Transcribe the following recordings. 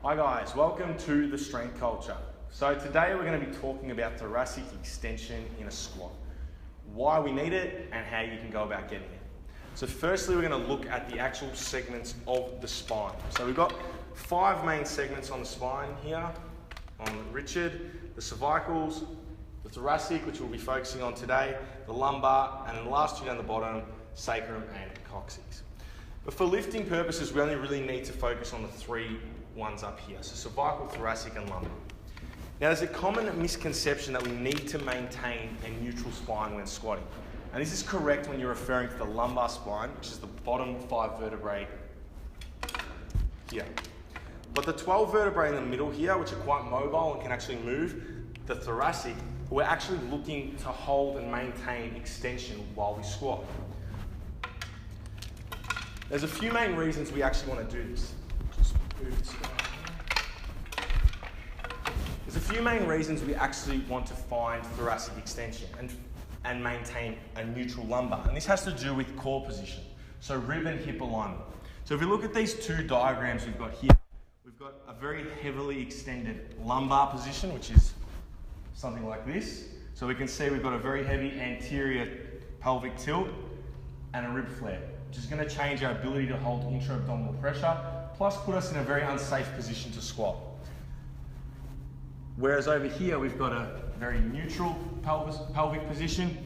Hi guys, welcome to the Strength Culture. So today we're going to be talking about thoracic extension in a squat, why we need it and how you can go about getting it. So firstly we're going to look at the actual segments of the spine. So we've got 5 main segments on the spine here, on Richard, the cervicals, the thoracic, which we'll be focusing on today, the lumbar, and then the last 2 down the bottom, sacrum and coccyx. But for lifting purposes, we only really need to focus on the 3 ones up here, so cervical, thoracic and lumbar. Now there's a common misconception that we need to maintain a neutral spine when squatting. And this is correct when you're referring to the lumbar spine, which is the bottom 5 vertebrae here. But the 12 vertebrae in the middle here, which are quite mobile and can actually move, the thoracic, we're actually looking to hold and maintain extension while we squat. There's a few main reasons we actually want to do this. There's a few main reasons we actually want to find thoracic extension and maintain a neutral lumbar. And this has to do with core position, so rib and hip alignment. So if you look at these 2 diagrams we've got here, we've got a very heavily extended lumbar position, which is something like this. So we can see we've got a very heavy anterior pelvic tilt and a rib flare, which is going to change our ability to hold intra-abdominal pressure, plus put us in a very unsafe position to squat. Whereas over here, we've got a very neutral pelvic position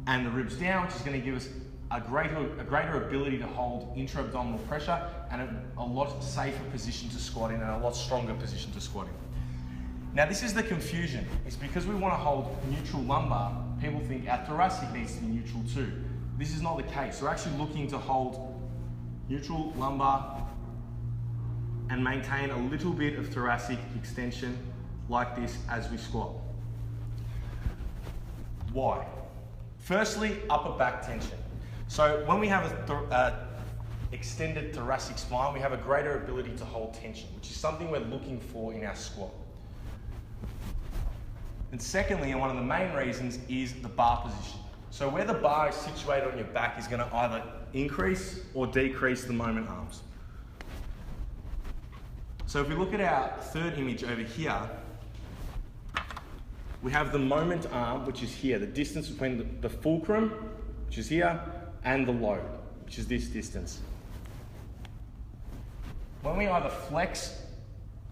and the ribs down, which is going to give us a greater ability to hold intra-abdominal pressure and a lot safer position to squat in and a lot stronger position to squat in. Now this is the confusion. It's because we want to hold neutral lumbar, people think our thoracic needs to be neutral too. This is not the case. We're actually looking to hold neutral lumbar and maintain a little bit of thoracic extension like this as we squat. Why? Firstly, upper back tension. So when we have an extended thoracic spine, we have a greater ability to hold tension, which is something we're looking for in our squat. And secondly, and one of the main reasons, is the bar position. So where the bar is situated on your back is going to either increase or decrease the moment arms. So if we look at our 3rd image over here, we have the moment arm, which is here, the distance between the fulcrum, which is here, and the load, which is this distance. When we either flex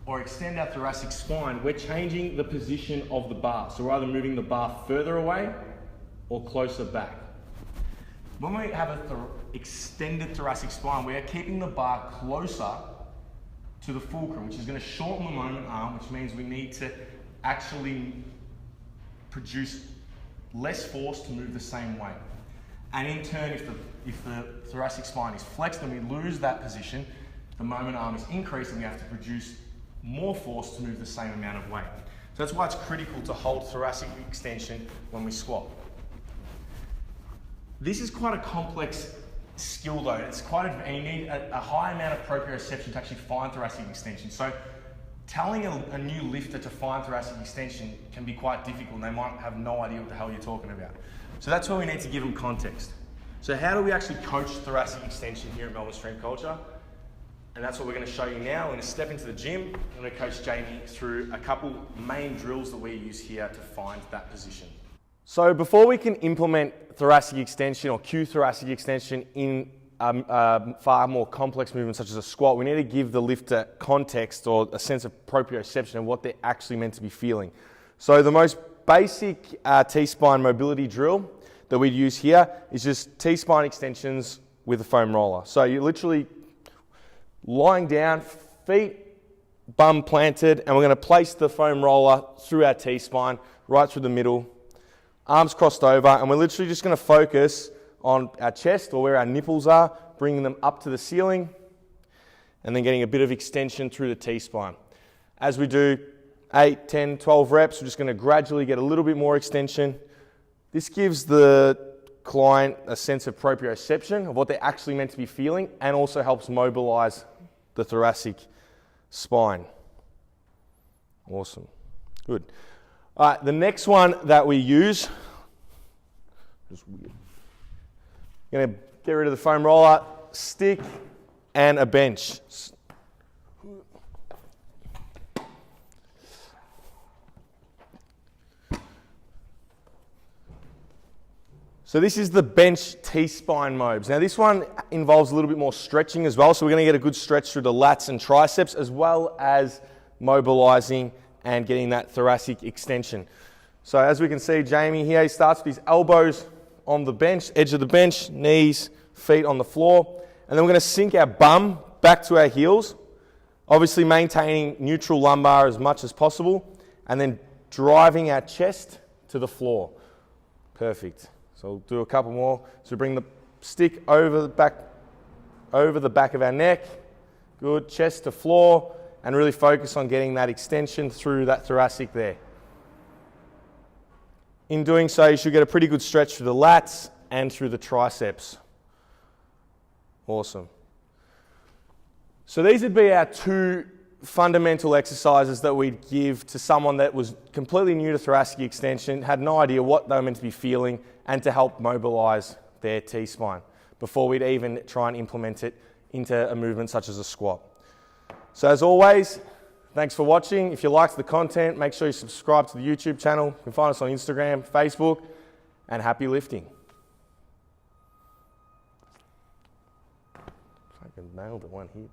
or extend our thoracic spine, we're changing the position of the bar. So we're either moving the bar further away or closer back. When we have an extended thoracic spine, we are keeping the bar closer to the fulcrum, which is going to shorten the moment arm, which means we need to actually produce less force to move the same way. And in turn, if the thoracic spine is flexed and we lose that position, the moment arm is increased and we have to produce more force to move the same amount of weight. So that's why it's critical to hold thoracic extension when we squat. This is quite a complex skill though. And you need a high amount of proprioception to actually find thoracic extension. So telling a new lifter to find thoracic extension can be quite difficult and they might have no idea what the hell you're talking about. So that's why we need to give them context. So how do we actually coach thoracic extension here at Melbourne Strength Culture? And that's what we're going to show you now. We're going to step into the gym. I'm going to coach Jamie through a couple main drills that we use here to find that position. So before we can implement thoracic extension or cue thoracic extension in far more complex movements such as a squat, we need to give the lifter context or a sense of proprioception of what they're actually meant to be feeling. So the most basic T-spine mobility drill that we'd use here is just T-spine extensions with a foam roller. So you're literally lying down, feet bum planted, and we're going to place the foam roller through our T-spine, right through the middle, arms crossed over, and we're literally just going to focus on our chest or where our nipples are, bringing them up to the ceiling, and then getting a bit of extension through the T-spine. As we do 8, 10, 12 reps, we're just going to gradually get a little bit more extension. This gives the client a sense of proprioception of what they're actually meant to be feeling and also helps mobilize the thoracic spine. Awesome. Good. All right, the next one that we use, just weird. Going to get rid of the foam roller, stick, and a bench. So this is the bench T-spine mobs. Now this one involves a little bit more stretching as well. So we're going to get a good stretch through the lats and triceps, as well as mobilizing and getting that thoracic extension. So as we can see, Jamie here, he starts with his elbows on the bench, edge of the bench, knees, feet on the floor. And then we're going to sink our bum back to our heels, obviously maintaining neutral lumbar as much as possible, and then driving our chest to the floor. Perfect. So we'll do a couple more. So we bring the stick over the back of our neck. Good, chest to floor, and really focus on getting that extension through that thoracic there. In doing so, you should get a pretty good stretch through the lats and through the triceps. Awesome. So these would be our two fundamental exercises that we'd give to someone that was completely new to thoracic extension, had no idea what they were meant to be feeling, and to help mobilize their T-spine before we'd even try and implement it into a movement such as a squat. So as always, thanks for watching. If you liked the content, make sure you subscribe to the YouTube channel. You can find us on Instagram, Facebook, and happy lifting. Fucking nailed it, one hit.